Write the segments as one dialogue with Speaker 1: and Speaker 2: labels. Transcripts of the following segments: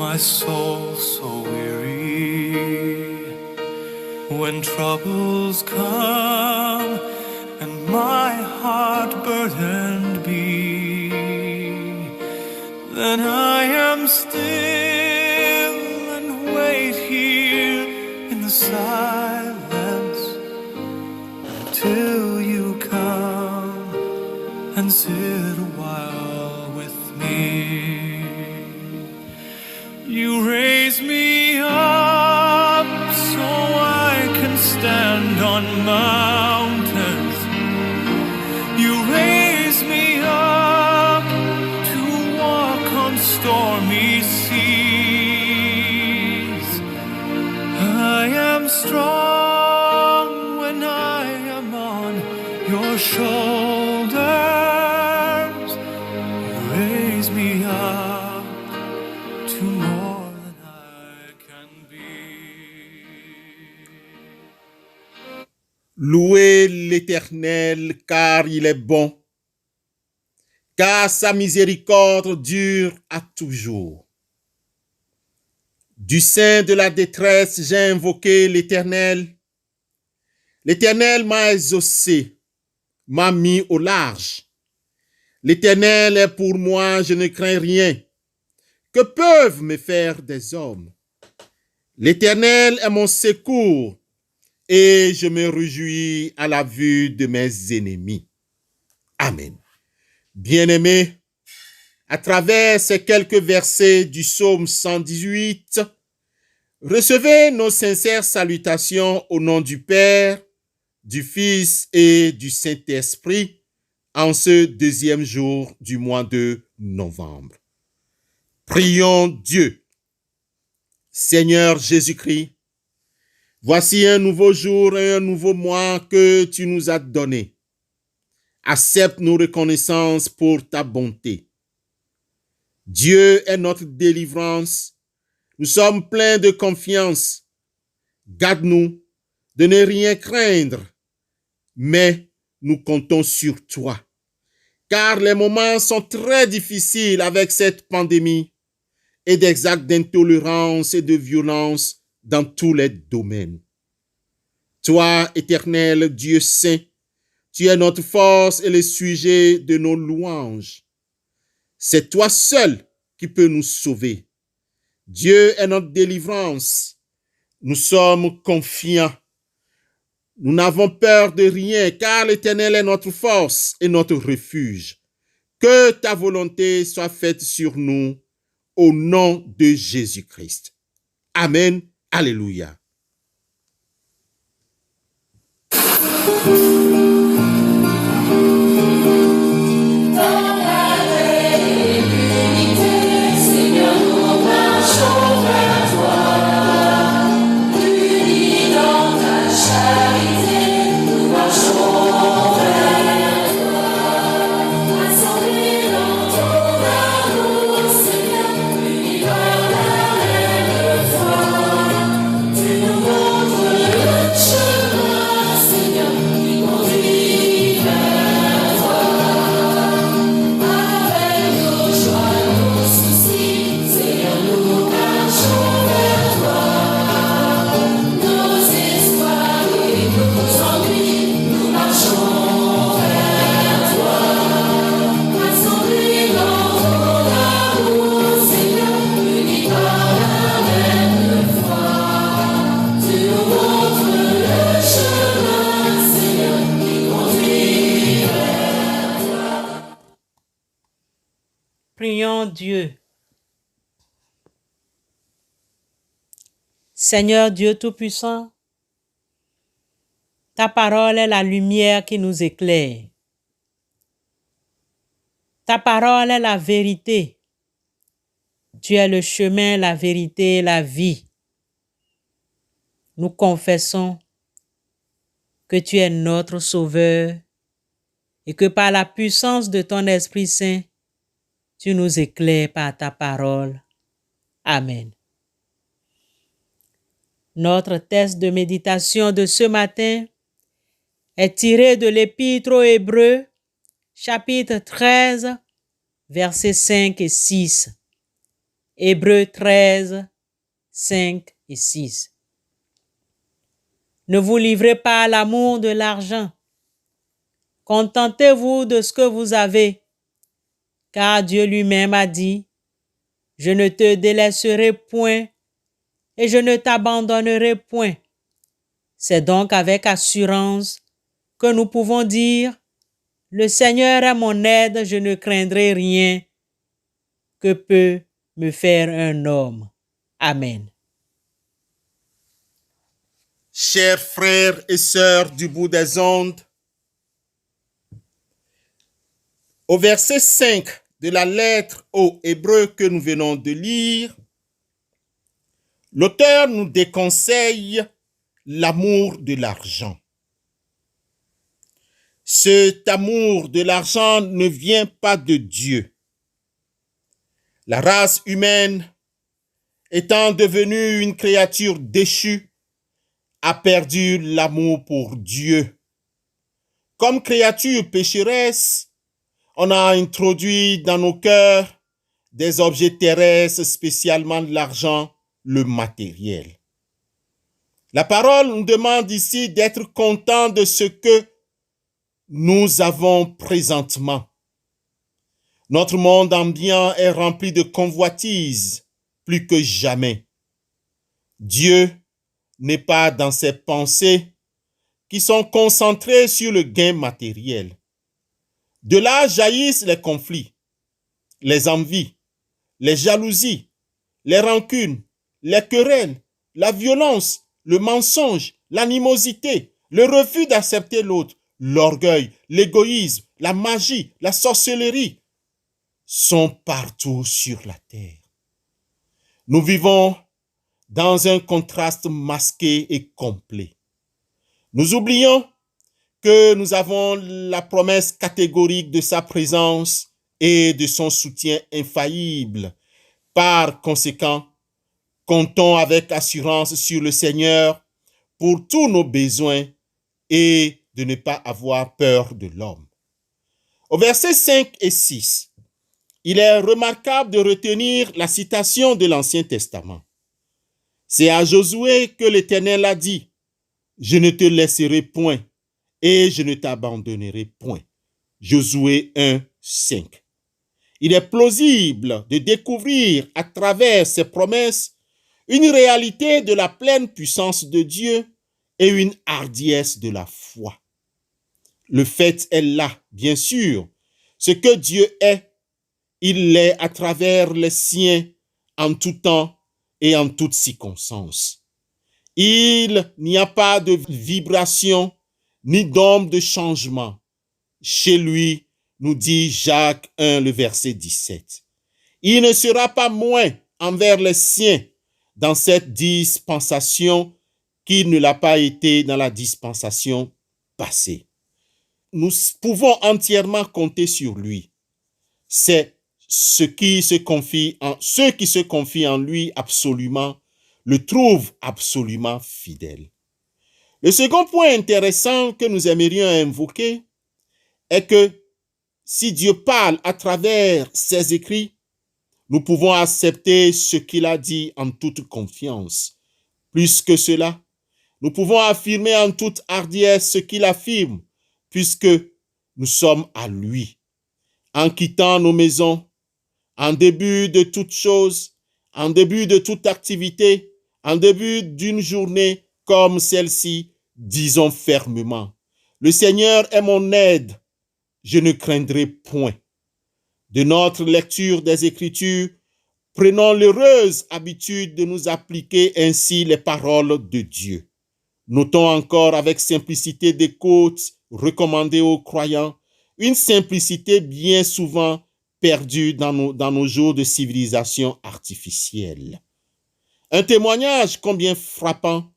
Speaker 1: my soul so weary, when troubles come and my heart burdened be, then I am still and wait here in the silence until you come and sit a while with me. You raise me up so I can stand on mountains. You raise me up to walk on stormy seas. I am strong when I am on your shoulders. You raise me up to more than I can be.
Speaker 2: Louez l'Éternel, car il est bon, car sa miséricorde dure à toujours. Du sein de la détresse, j'ai invoqué l'Éternel. L'Éternel m'a exaucé, m'a mis au large. L'Éternel est pour moi, je ne crains rien. Que peuvent me faire des hommes? L'Éternel est mon secours, et je me réjouis à la vue de mes ennemis. Amen. Bien-aimés, à travers ces quelques versets du psaume 118, recevez nos sincères salutations au nom du Père, du Fils et du Saint-Esprit en ce deuxième jour du mois de novembre. Prions Dieu. Seigneur Jésus-Christ, voici un nouveau jour et un nouveau mois que tu nous as donné. Accepte nos reconnaissances pour ta bonté. Dieu est notre délivrance. Nous sommes pleins de confiance. Garde-nous de ne rien craindre, mais nous comptons sur toi. Car les moments sont très difficiles avec cette pandémie et des actes d'intolérance et de violence dans tous les domaines. Toi, éternel Dieu saint, tu es notre force et le sujet de nos louanges. C'est toi seul qui peux nous sauver. Dieu est notre délivrance. Nous sommes confiants. Nous n'avons peur de rien, car l'Éternel est notre force et notre refuge. Que ta volonté soit faite sur nous, au nom de Jésus-Christ. Amen. Alléluia.
Speaker 3: Prions Dieu. Seigneur Dieu Tout-Puissant, ta parole est la lumière qui nous éclaire. Ta parole est la vérité. Tu es le chemin, la vérité et la vie. Nous confessons que tu es notre Sauveur et que par la puissance de ton Esprit Saint, tu nous éclaires par ta parole. Amen. Notre texte de méditation de ce matin est tiré de l'Épître aux Hébreux, chapitre 13, versets 5 et 6. Hébreux 13, 5 et 6. Ne vous livrez pas à l'amour de l'argent. Contentez-vous de ce que vous avez, car Dieu lui-même a dit, « Je ne te délaisserai point et je ne t'abandonnerai point. » C'est donc avec assurance que nous pouvons dire, « Le Seigneur est mon aide, je ne craindrai rien que peut me faire un homme. » Amen.
Speaker 2: Chers frères et sœurs du bout des ondes, au verset 5 de la lettre aux Hébreux que nous venons de lire, l'auteur nous déconseille l'amour de l'argent. Cet amour de l'argent ne vient pas de Dieu. La race humaine, étant devenue une créature déchue, a perdu l'amour pour Dieu. Comme créature pécheresse, on a introduit dans nos cœurs des objets terrestres, spécialement l'argent, le matériel. La parole nous demande ici d'être content de ce que nous avons présentement. Notre monde ambiant est rempli de convoitises plus que jamais. Dieu n'est pas dans ses pensées qui sont concentrées sur le gain matériel. De là jaillissent les conflits, les envies, les jalousies, les rancunes, les querelles, la violence, le mensonge, l'animosité, le refus d'accepter l'autre, l'orgueil, l'égoïsme, la magie, la sorcellerie sont partout sur la terre. Nous vivons dans un contraste masqué et complet. Nous oublions que nous avons la promesse catégorique de sa présence et de son soutien infaillible. Par conséquent, comptons avec assurance sur le Seigneur pour tous nos besoins et de ne pas avoir peur de l'homme. Au verset 5 et 6, il est remarquable de retenir la citation de l'Ancien Testament. C'est à Josué que l'Éternel a dit, « Je ne te laisserai point et je ne t'abandonnerai point. » Josué 1, 5. Il est plausible de découvrir à travers ces promesses une réalité de la pleine puissance de Dieu et une hardiesse de la foi. Le fait est là, bien sûr, ce que Dieu est, il l'est à travers les siens en tout temps et en toutes circonstances. Il n'y a pas de vibration ni d'ombre de changement. Chez lui, nous dit Jacques 1, le verset 17. Il ne sera pas moins envers les siens dans cette dispensation qu'il ne l'a pas été dans la dispensation passée. Nous pouvons entièrement compter sur lui. C'est ceux qui se confient en lui absolument, le trouvent absolument fidèle. Le second point intéressant que nous aimerions invoquer est que si Dieu parle à travers ses écrits, nous pouvons accepter ce qu'il a dit en toute confiance. Plus que cela, nous pouvons affirmer en toute hardiesse ce qu'il affirme, puisque nous sommes à lui. En quittant nos maisons, en début de toute chose, en début de toute activité, en début d'une journée comme celle-ci, disons fermement, « Le Seigneur est mon aide, je ne craindrai point. » De notre lecture des Écritures, prenons l'heureuse habitude de nous appliquer ainsi les paroles de Dieu. Notons encore avec simplicité d'écoute recommandée aux croyants, une simplicité bien souvent perdue dans nos jours de civilisation artificielle. Un témoignage combien frappant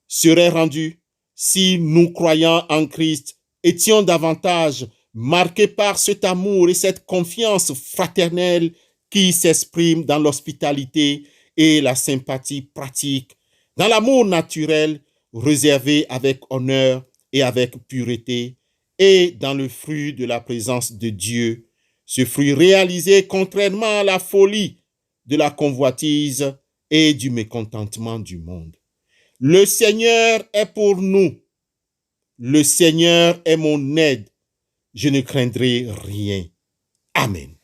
Speaker 2: serait rendu si nous, croyants en Christ, étions davantage marqués par cet amour et cette confiance fraternelle qui s'exprime dans l'hospitalité et la sympathie pratique, dans l'amour naturel réservé avec honneur et avec pureté, et dans le fruit de la présence de Dieu, ce fruit réalisé contrairement à la folie de la convoitise et du mécontentement du monde. Le Seigneur est pour nous. Le Seigneur est mon aide. Je ne craindrai rien. Amen.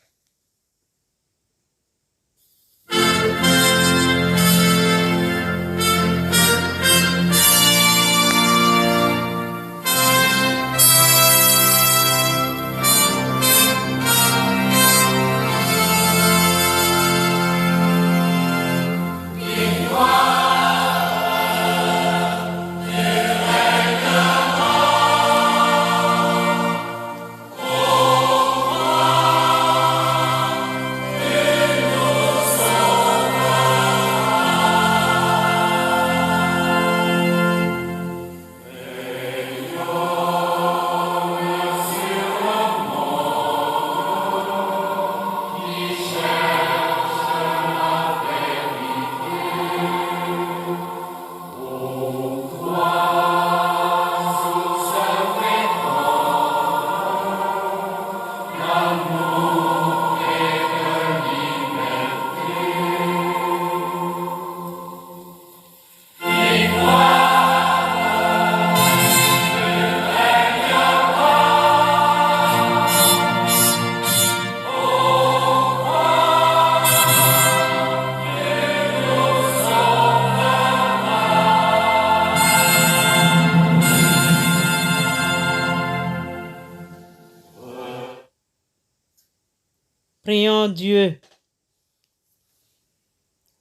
Speaker 3: Prions Dieu.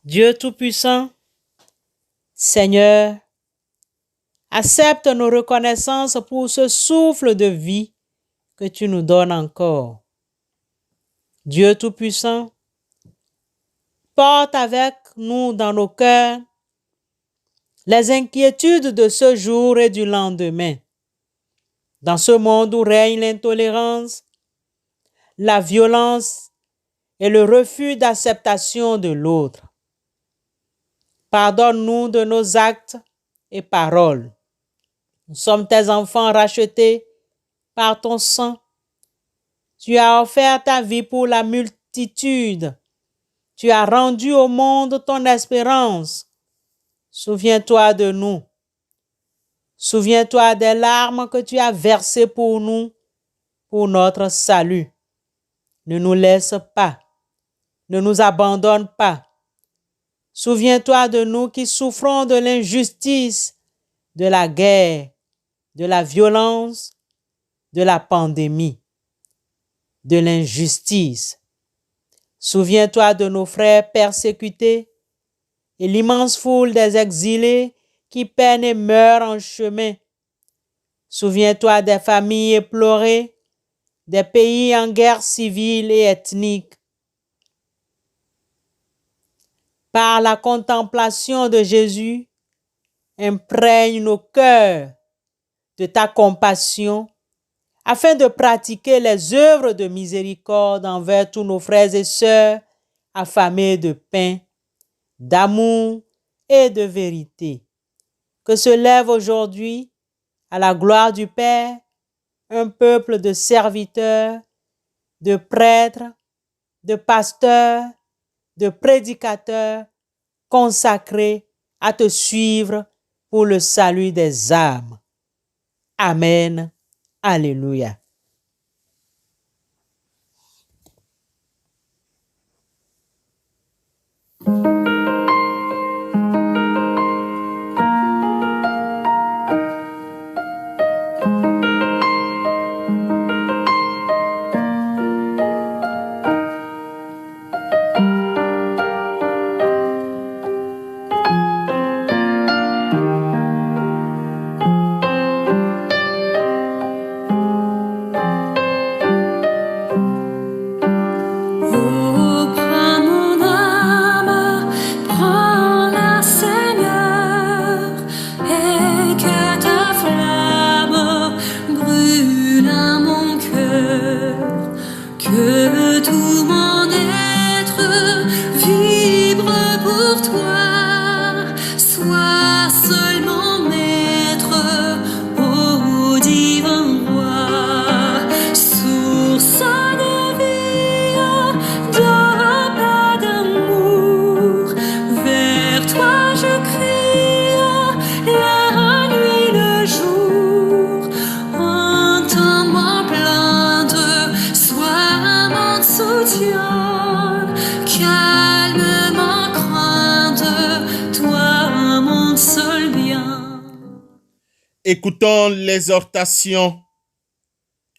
Speaker 3: Dieu Tout-Puissant, Seigneur, accepte nos reconnaissances pour ce souffle de vie que tu nous donnes encore. Dieu Tout-Puissant, porte avec nous dans nos cœurs les inquiétudes de ce jour et du lendemain. Dans ce monde où règne l'intolérance, la violence et le refus d'acceptation de l'autre. Pardonne-nous de nos actes et paroles. Nous sommes tes enfants rachetés par ton sang. Tu as offert ta vie pour la multitude. Tu as rendu au monde ton espérance. Souviens-toi de nous. Souviens-toi des larmes que tu as versées pour nous, pour notre salut. Ne nous laisse pas. Ne nous abandonne pas. Souviens-toi de nous qui souffrons de l'injustice, de la guerre, de la violence, de la pandémie, de l'injustice. Souviens-toi de nos frères persécutés et l'immense foule des exilés qui peinent et meurent en chemin. Souviens-toi des familles éplorées, des pays en guerre civile et ethnique. Par la contemplation de Jésus, imprègne nos cœurs de ta compassion afin de pratiquer les œuvres de miséricorde envers tous nos frères et sœurs affamés de pain, d'amour et de vérité. Que se lève aujourd'hui, à la gloire du Père, un peuple de serviteurs, de prêtres, de pasteurs, de prédicateurs consacrés à te suivre pour le salut des âmes. Amen. Alléluia.
Speaker 2: Écoutons l'exhortation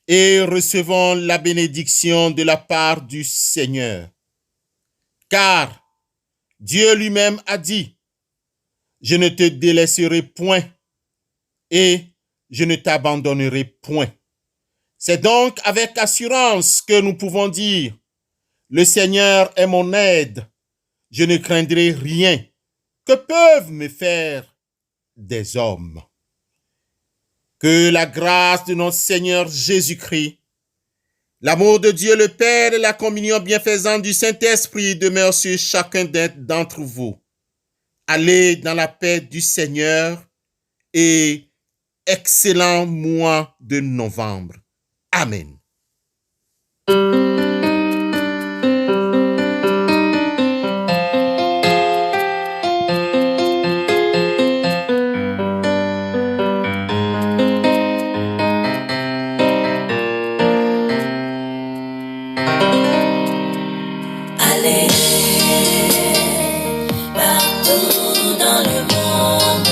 Speaker 2: et recevons la bénédiction de la part du Seigneur. Car Dieu lui-même a dit, « Je ne te délaisserai point et je ne t'abandonnerai point. » C'est donc avec assurance que nous pouvons dire, « Le Seigneur est mon aide, je ne craindrai rien. Que peuvent me faire des hommes? » Que la grâce de notre Seigneur Jésus-Christ, l'amour de Dieu le Père et la communion bienfaisante du Saint-Esprit demeurent sur chacun d'entre vous. Allez dans la paix du Seigneur et excellent mois de novembre. Amen.
Speaker 4: Allez partout dans le monde,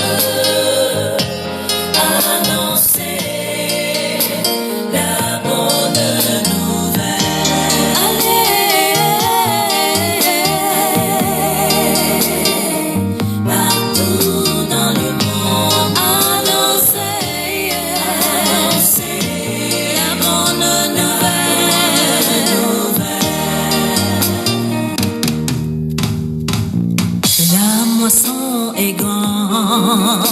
Speaker 4: annoncer la bonne nouvelle. Allez partout dans le monde, annoncer la bonne nouvelle. La moisson est grande,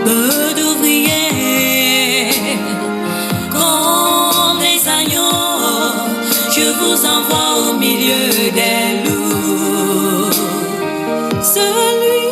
Speaker 4: peu d'ouvriers, comme des agneaux, je vous envoie au milieu des loups. Celui